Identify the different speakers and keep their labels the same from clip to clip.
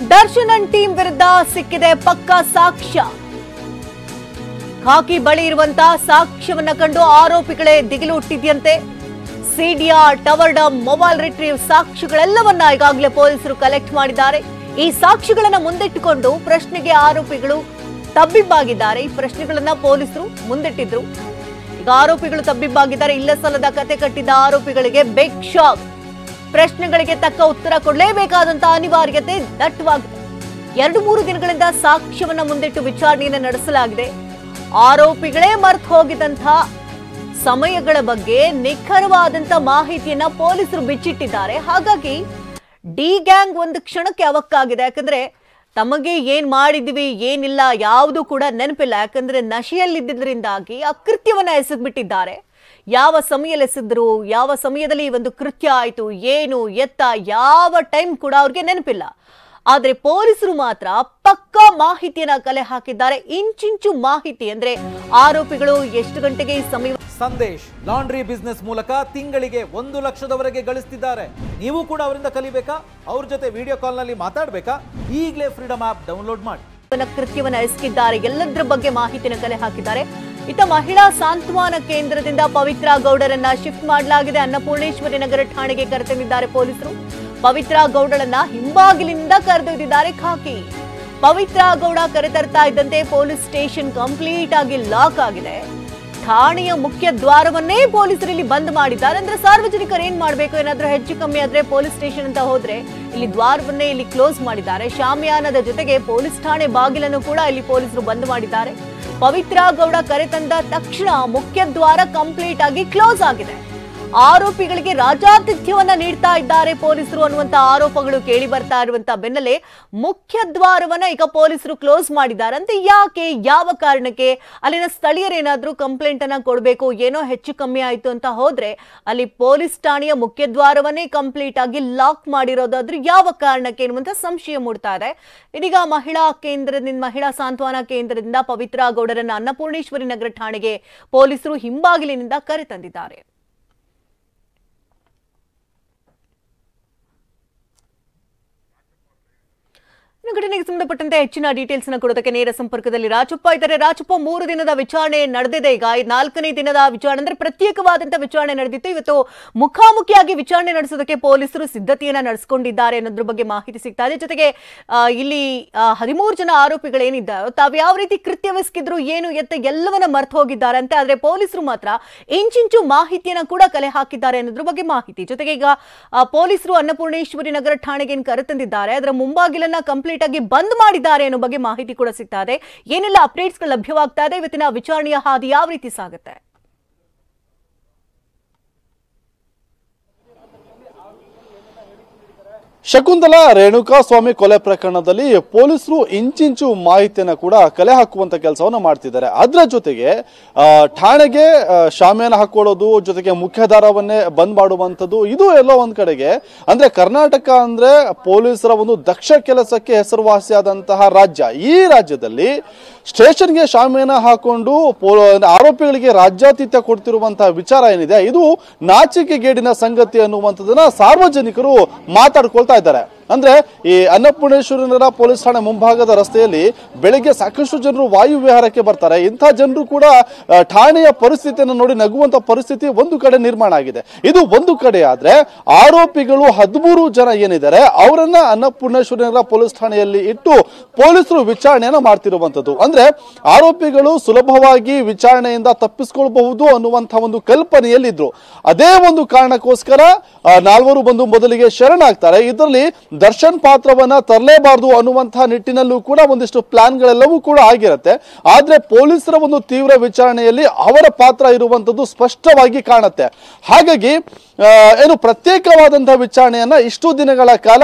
Speaker 1: Darshan team ವಿರುದ್ಧ ಸಿಕ್ಕಿದೆ ಪಕ್ಕಾ ಸಾಕ್ಷ್ಯ. ಖಾಕಿ ಬಳಿ ಇರುವಂತಹ ಸಾಕ್ಷ್ಯವನ್ನ ಕಂಡು ಆರೋಪಿಗಳೇ ದಿಗಿಲು ಹುಟ್ಟಿದ್ಯಂತೆ. ಸಿಡಿಆರ್, ಟವರ್ ಡಮ್, ಮೊಬೈಲ್ ರಿಟ್ರೀವ್ ಸಾಕ್ಷ್ಯಗಳೆಲ್ಲವನ್ನ ಈಗಾಗಲೇ ಪೊಲೀಸರು ಕಲೆಕ್ಟ್ ಮಾಡಿದ್ದಾರೆ. ಈ ಸಾಕ್ಷ್ಯಗಳನ್ನ ಮುಂದಿಟ್ಟುಕೊಂಡು ಪ್ರಶ್ನೆಗೆ ಆರೋಪಿಗಳು ತಬ್ಬಿಬ್ಬಾಗಿದ್ದಾರೆ. ಈ ಪ್ರಶ್ನೆಗಳನ್ನ ಪೊಲೀಸರು ಮುಂದಿಟ್ಟಿದ್ರು. ಈಗ ಆರೋಪಿಗಳು ತಬ್ಬಿಬ್ಬಾಗಿದ್ದಾರೆ. ಇಲ್ಲ ಸಲ್ಲದ ಕತೆ ಕಟ್ಟಿದ್ದ ಆರೋಪಿಗಳಿಗೆ ಬಿಗ್ ಶಾಕ್. ಪ್ರಶ್ನೆಗಳಿಗೆ ತಕ್ಕ ಉತ್ತರ ಕೊಡಲೇಬೇಕಾದಂತಹ ಅನಿವಾರ್ಯತೆ ದಟ್ಟವಾಗಿದೆ. 2-3 ದಿನಗಳಿಂದ ಸಾಕ್ಷ್ಯವನ್ನ ಮುಂದಿಟ್ಟು ವಿಚಾರಣೆಯನ್ನು ನಡೆಸಲಾಗಿದೆ. ಆರೋಪಿಗಳೇ ಮರೆತು ಹೋಗಿದಂತಹ ಸಮಯಗಳ ಬಗ್ಗೆ ನಿಖರವಾದಂತಹ ಮಾಹಿತಿಯನ್ನ ಪೊಲೀಸರು ಬಿಚ್ಚಿಟ್ಟಿದ್ದಾರೆ. ಹಾಗಾಗಿ ಡಿ ಗ್ಯಾಂಗ್ ಒಂದು ಕ್ಷಣಕ್ಕೆ ಅವಕ್ಕಾಗಿದೆ. ಯಾಕಂದ್ರೆ ತಮಗೆ ಏನ್ ಮಾಡಿದ್ವಿ ಏನಿಲ್ಲ ಯಾವುದು ಕೂಡ ನೆನಪಿಲ್ಲ. ಯಾಕಂದ್ರೆ ನಶೆಯಲ್ಲಿದ್ದರಿಂದಾಗಿ ಆ ಕೃತ್ಯವನ್ನ ಎಸಗ್ಬಿಟ್ಟಿದ್ದಾರೆ. ಯಾವ ಸಮಯದಲ್ಲಿ ಎಸೆದ್ರು, ಯಾವ ಸಮಯದಲ್ಲಿ ಈ ಒಂದು ಕೃತ್ಯ ಆಯ್ತು, ಏನು ಎತ್ತ, ಯಾವ ಟೈಮ್ ಕೂಡ ಅವ್ರಿಗೆ ನೆನಪಿಲ್ಲ. ಆದ್ರೆ ಪೊಲೀಸರು ಮಾತ್ರ ಪಕ್ಕಾ ಮಾಹಿತಿಯನ್ನ ಕಲೆ ಹಾಕಿದ್ದಾರೆ. ಇಂಚಿಂಚು ಮಾಹಿತಿ. ಅಂದ್ರೆ ಆರೋಪಿಗಳು ಎಷ್ಟು ಗಂಟೆಗೆ ಈ ಸಮಯ.
Speaker 2: ಸಂದೇಶ್ ಲಾಂಡ್ರಿ ಬಿಸ್ನೆಸ್ ಮೂಲಕ ತಿಂಗಳಿಗೆ 1 ಲಕ್ಷದವರೆಗೆ ಗಳಿಸ್ತಿದ್ದಾರೆ. ನೀವು ಕೂಡ ಅವರಿಂದ ಕಲಿಬೇಕಾ? ಅವ್ರ ಜೊತೆ ವಿಡಿಯೋ ಕಾಲ್ ನಲ್ಲಿ ಮಾತಾಡಬೇಕಾ? ಈಗಲೇ ಫ್ರೀಡಮ್ ಆಪ್ ಡೌನ್ಲೋಡ್ ಮಾಡಿ.
Speaker 1: ಕೃತ್ಯವನ್ನ ಎಸಗಿದ್ದಾರೆ. ಎಲ್ಲದರ ಬಗ್ಗೆ ಮಾಹಿತಿನ ಕಲೆ ಹಾಕಿದ್ದಾರೆ. ಇತ್ತ ಮಹಿಳಾ ಸಾಂತ್ವನ ಕೇಂದ್ರದಿಂದ ಪವಿತ್ರ ಗೌಡರನ್ನ ಶಿಫ್ಟ್ ಮಾಡಲಾಗಿದೆ. ಅನ್ನಪೂರ್ಣೇಶ್ವರಿ ನಗರ ಠಾಣೆಗೆ ಕರೆತಂದಿದ್ದಾರೆ ಪೊಲೀಸರು. ಪವಿತ್ರ ಗೌಡರನ್ನ ಹಿಂಬಾಗಿಲಿನಿಂದ ಕರೆದೊಯ್ದಿದ್ದಾರೆ ಖಾಕಿ. ಪವಿತ್ರ ಗೌಡ ಕರೆತರ್ತಾ ಇದ್ದಂತೆ ಪೊಲೀಸ್ ಸ್ಟೇಷನ್ ಕಂಪ್ಲೀಟ್ ಆಗಿ ಲಾಕ್ ಆಗಿದೆ. ಠಾಣೆಯ ಮುಖ್ಯ ದ್ವಾರವನ್ನೇ ಪೊಲೀಸರು ಇಲ್ಲಿ ಬಂದ್ ಮಾಡಿದ್ದಾರೆ. ಅಂದ್ರೆ ಸಾರ್ವಜನಿಕರು ಏನ್ ಮಾಡ್ಬೇಕು, ಏನಾದ್ರೂ ಹೆಚ್ಚು ಕಮ್ಮಿ ಆದ್ರೆ ಪೊಲೀಸ್ ಸ್ಟೇಷನ್ ಅಂತ ಹೋದ್ರೆ ಇಲ್ಲಿ ದ್ವಾರವನ್ನೇ ಇಲ್ಲಿ ಕ್ಲೋಸ್ ಮಾಡಿದ್ದಾರೆ. ಶಾಮಿಯಾನದ ಜೊತೆಗೆ ಪೊಲೀಸ್ ಠಾಣೆ ಬಾಗಿಲನ್ನು ಕೂಡ ಇಲ್ಲಿ ಪೊಲೀಸರು ಬಂದ್ ಮಾಡಿದ್ದಾರೆ. ಪವಿತ್ರ ಗೌಡ ಕರೆತಂದ ತಕ್ಷಣ ಮುಖ್ಯ ದ್ವಾರ ಕಂಪ್ಲೀಟ್ ಆಗಿ ಕ್ಲೋಸ್ ಆಗಿದೆ. ಆರೋಪಿಗಳಿಗೆ ರಾಜಾತಿಥ್ಯವನ್ನ ನೀಡ್ತಾ ಇದ್ದಾರೆ ಪೊಲೀಸರು ಅನ್ನುವಂತ ಆರೋಪಗಳು ಕೇಳಿ ಬರ್ತಾ ಇರುವಂತ ಬೆನ್ನಲ್ಲೇ ಮುಖ್ಯ ದ್ವಾರವನ್ನ ಈಗ ಪೊಲೀಸರು ಕ್ಲೋಸ್ ಮಾಡಿದ್ದಾರೆ. ಅಂತ ಯಾಕೆ, ಯಾವ ಕಾರಣಕ್ಕೆ? ಅಲ್ಲಿನ ಸ್ಥಳೀಯರೇನಾದ್ರೂ ಕಂಪ್ಲೇಂಟ್ ಅನ್ನ ಕೊಡಬೇಕು, ಏನೋ ಹೆಚ್ಚು ಕಮ್ಮಿ ಆಯ್ತು ಅಂತ ಹೋದ್ರೆ ಅಲ್ಲಿ ಪೊಲೀಸ್ ಠಾಣೆಯ ಮುಖ್ಯ ದ್ವಾರವನ್ನೇ ಕಂಪ್ಲೀಟ್ ಆಗಿ ಲಾಕ್ ಮಾಡಿರೋದಾದ್ರೂ ಯಾವ ಕಾರಣಕ್ಕೆ ಎನ್ನುವಂತ ಸಂಶಯ ಮೂಡ್ತಾ ಇದೆ. ಇದೀಗ ಮಹಿಳಾ ಸಾಂತ್ವನ ಕೇಂದ್ರದಿಂದ ಪವಿತ್ರ ಗೌಡರನ್ನ ಅನ್ನಪೂರ್ಣೇಶ್ವರಿ ನಗರ ಠಾಣೆಗೆ ಪೊಲೀಸರು ಹಿಂಬಾಗಿಲಿನಿಂದ ಕರೆತಂದಿದ್ದಾರೆ. ಘಟನೆಗೆ ಸಂಬಂಧಪಟ್ಟಂತೆ ಹೆಚ್ಚಿನ ಡೀಟೇಲ್ಸ್ ನ ಕೊಡೋದಕ್ಕೆ ನೇರ ಸಂಪರ್ಕದಲ್ಲಿ ರಾಜಪ್ಪ ಇದ್ದಾರೆ. ರಾಜಪ್ಪ, 3 ದಿನದ ವಿಚಾರಣೆ ನಡೆದಿದೆ. ಈಗ 4ನೇ ದಿನದ ವಿಚಾರಣೆ ಅಂದ್ರೆ ಪ್ರತ್ಯೇಕವಾದಂತಹ ವಿಚಾರಣೆ ನಡೆದಿತ್ತು. ಇವತ್ತು ಮುಖಾಮುಖಿಯಾಗಿ ವಿಚಾರಣೆ ನಡೆಸೋದಕ್ಕೆ ಪೊಲೀಸರು ಸಿದ್ಧತೆಯನ್ನ ನಡೆಸಿಕೊಂಡಿದ್ದಾರೆ ಅನ್ನೋದ್ರ ಬಗ್ಗೆ ಮಾಹಿತಿ ಸಿಗ್ತಾ ಇದೆ. ಜೊತೆಗೆ ಇಲ್ಲಿ 13 ಜನ ಆರೋಪಿಗಳೇನಿದ್ದಾರೆ ತಾವು ಯಾವ ರೀತಿ ಕೃತ್ಯವೆಸಗಿದ್ರು, ಏನು ಎತ್ತ ಎಲ್ಲವನ್ನ ಮರ್ತು ಹೋಗಿದ್ದಾರೆ ಅಂತ. ಆದ್ರೆ ಪೊಲೀಸರು ಮಾತ್ರ ಇಂಚಿಂಚು ಮಾಹಿತಿಯನ್ನ ಕೂಡ ಕಲೆ ಹಾಕಿದ್ದಾರೆ ಅನ್ನೋದ್ರ ಬಗ್ಗೆ ಮಾಹಿತಿ. ಜೊತೆಗೆ ಈಗ ಪೊಲೀಸರು ಅನ್ನಪೂರ್ಣೇಶ್ವರಿ ನಗರ ಠಾಣೆಗೆ ಕರೆತಂದಿದ್ದಾರೆ. ಅದರ ಮುಂಬಾಗಿಲನ್ನ ಕಂಪ್ಲೀಟ್ ಆಗಿ ಬಂದ್ ಮಾಡಿದ್ದಾರೆ ಅನ್ನೋ ಬಗ್ಗೆ ಮಾಹಿತಿ ಕೂಡ ಸಿಗ್ತಾ ಇದೆ. ಏನೆಲ್ಲ ಅಪ್ಡೇಟ್ಸ್ ಲಭ್ಯವಾಗ್ತಾ ಇದೆ? ಇವತ್ತಿನ ವಿಚಾರಣೆಯ ಹಾದಿ ಯಾವ ರೀತಿ ಸಾಗುತ್ತೆ?
Speaker 3: ಶಕುಂತಲಾ ರೇಣುಕಾಸ್ವಾಮಿ ಕೊಲೆ ಪ್ರಕರಣದಲ್ಲಿ ಪೊಲೀಸರು ಇಂಚಿಂಚು ಮಾಹಿತಿಯನ್ನು ಕೂಡ ಕಲೆ ಹಾಕುವಂತ ಕೆಲಸವನ್ನ ಮಾಡ್ತಿದ್ದಾರೆ. ಅದರ ಜೊತೆಗೆ ಠಾಣೆಗೆ ಶಾಮಿಯಾನ ಹಾಕೊಳ್ಳೋದು, ಜೊತೆಗೆ ಮುಖ್ಯಧಾರವನ್ನೇ ಬಂದ್ ಮಾಡುವಂಥದ್ದು, ಇದು ಎಲ್ಲೋ ಒಂದ್ ಕಡೆಗೆ ಅಂದ್ರೆ ಕರ್ನಾಟಕ ಅಂದ್ರೆ ಪೊಲೀಸರ ಒಂದು ದಕ್ಷ ಕೆಲಸಕ್ಕೆ ಹೆಸರುವಾಸಿಯಾದಂತಹ ರಾಜ್ಯ. ಈ ರಾಜ್ಯದಲ್ಲಿ ಸ್ಟೇಷನ್ಗೆ ಶಾಮಿಯಾನ ಹಾಕೊಂಡು ಆರೋಪಿಗಳಿಗೆ ರಾಜ್ಯಾತಿಥ್ಯ ಕೊಡ್ತಿರುವಂತಹ ವಿಚಾರ ಏನಿದೆ, ಇದು ನಾಚಿಕೆಗೇಡಿನ ಸಂಗತಿ ಅನ್ನುವಂಥದ್ದನ್ನ ಸಾರ್ವಜನಿಕರು ಮಾತಾಡ್ಕೊಳ್ತಾ ಇದ್ದಾರೆ. ಅಂದ್ರೆ ಈ ಅನ್ನಪೂರ್ಣೇಶ್ವರಿ ನಗರ ಪೊಲೀಸ್ ಠಾಣೆ ಮುಂಭಾಗದ ರಸ್ತೆಯಲ್ಲಿ ಬೆಳಿಗ್ಗೆ ಸಾಕಷ್ಟು ಜನರು ವಾಯು ವಿಹಾರಕ್ಕೆ ಬರ್ತಾರೆ. ಇಂಥ ಜನರು ಕೂಡ ಠಾಣೆಯ ಪರಿಸ್ಥಿತಿಯನ್ನು ನೋಡಿ ನಗುವಂತ ಪರಿಸ್ಥಿತಿ ಒಂದು ಕಡೆ ನಿರ್ಮಾಣ ಆಗಿದೆ. ಇದು ಒಂದು ಕಡೆ ಆದ್ರೆ ಆರೋಪಿಗಳು 13 ಜನ ಏನಿದ್ದಾರೆ ಅವರನ್ನ ಅನ್ನಪೂರ್ಣೇಶ್ವರಿ ನಗರ ಪೊಲೀಸ್ ಠಾಣೆಯಲ್ಲಿ ಇಟ್ಟು ಪೊಲೀಸರು ವಿಚಾರಣೆಯನ್ನ ಮಾಡ್ತಿರುವಂತದ್ದು. ಅಂದ್ರೆ ಆರೋಪಿಗಳು ಸುಲಭವಾಗಿ ವಿಚಾರಣೆಯಿಂದ ತಪ್ಪಿಸಿಕೊಳ್ಳಬಹುದು ಅನ್ನುವಂತಹ ಒಂದು ಕಲ್ಪನೆಯಲ್ಲಿದ್ರು. ಅದೇ ಒಂದು ಕಾರಣಕ್ಕೋಸ್ಕರ 4 ಬಂದು ಮೊದಲಿಗೆ ಶರಣಾಗ್ತಾರೆ. ಇದರಲ್ಲಿ ದರ್ಶನ್ ಪಾತ್ರವನ್ನ ತರಲೇಬಾರದು ಅನ್ನುವಂತಹ ನಿಟ್ಟಿನಲ್ಲೂ ಕೂಡ ಒಂದಿಷ್ಟು ಪ್ಲಾನ್ಗಳೆಲ್ಲವೂ ಕೂಡ ಆಗಿರುತ್ತೆ. ಆದ್ರೆ ಪೊಲೀಸರ ಒಂದು ತೀವ್ರ ವಿಚಾರಣೆಯಲ್ಲಿ ಅವರ ಪಾತ್ರ ಇರುವಂತದ್ದು ಸ್ಪಷ್ಟವಾಗಿ ಕಾಣುತ್ತೆ. ಹಾಗಾಗಿ ಏನು ಪ್ರತ್ಯೇಕವಾದಂತಹ ವಿಚಾರಣೆಯನ್ನ ಇಷ್ಟು ದಿನಗಳ ಕಾಲ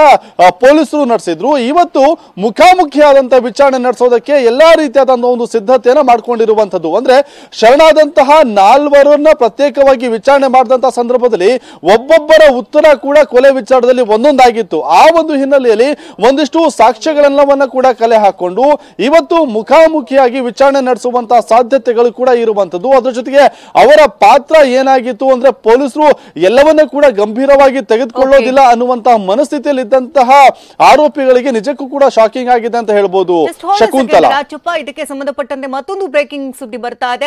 Speaker 3: ಪೊಲೀಸರು ನಡೆಸಿದ್ರು. ಇವತ್ತು ಮುಖಾಮುಖಿಯಾದಂತಹ ವಿಚಾರಣೆ ನಡೆಸೋದಕ್ಕೆ ಎಲ್ಲಾ ರೀತಿಯಾದಂತಹ ಒಂದು ಸಿದ್ಧತೆಯನ್ನ ಮಾಡ್ಕೊಂಡಿರುವಂತದ್ದು. ಅಂದ್ರೆ ಶರಣಾದಂತಹ 4 ಪ್ರತ್ಯೇಕವಾಗಿ ವಿಚಾರಣೆ ಮಾಡಿದಂತಹ ಸಂದರ್ಭದಲ್ಲಿ ಒಬ್ಬೊಬ್ಬರ ಉತ್ತರ ಕೂಡ ಕೊಲೆ ವಿಚಾರದಲ್ಲಿ ಒಂದೊಂದಾಗಿತ್ತು. ಆ ಒಂದು ಹಿನ್ನೆಲೆಯಲ್ಲಿ ಒಂದಿಷ್ಟು ಸಾಕ್ಷ್ಯಗಳೆಲ್ಲವನ್ನ ಕೂಡ ಕಲೆ ಹಾಕೊಂಡು ಇವತ್ತು ಮುಖಾಮುಖಿಯಾಗಿ ವಿಚಾರಣೆ ನಡೆಸುವಂತಹ ಸಾಧ್ಯತೆಗಳು ಕೂಡ ಇರುವಂತದ್ದು. ಅದರ ಜೊತೆಗೆ ಅವರ ಪಾತ್ರ ಏನಾಗಿತ್ತು ಅಂದ್ರೆ ಪೊಲೀಸರು ಎಲ್ಲವನ್ನ ಕೂಡ ಗಂಭೀರವಾಗಿ ತೆಗೆದುಕೊಳ್ಳೋದಿಲ್ಲ ಅನ್ನುವಂತಹ ಮನಸ್ಥಿತಿಯಲ್ಲಿ ಇದ್ದಂತಹ ಆರೋಪಿಗಳಿಗೆ ನಿಜಕ್ಕೂ ಕೂಡ ಶಾಕಿಂಗ್ ಆಗಿದೆ ಅಂತ ಹೇಳ್ಬೋದು. ಶಕುಂತಲಾ,
Speaker 1: ಇದಕ್ಕೆ ಸಂಬಂಧಪಟ್ಟಂತೆ ಮತ್ತೊಂದು ಬ್ರೇಕಿಂಗ್ ಸುದ್ದಿ ಬರ್ತಾ ಇದೆ.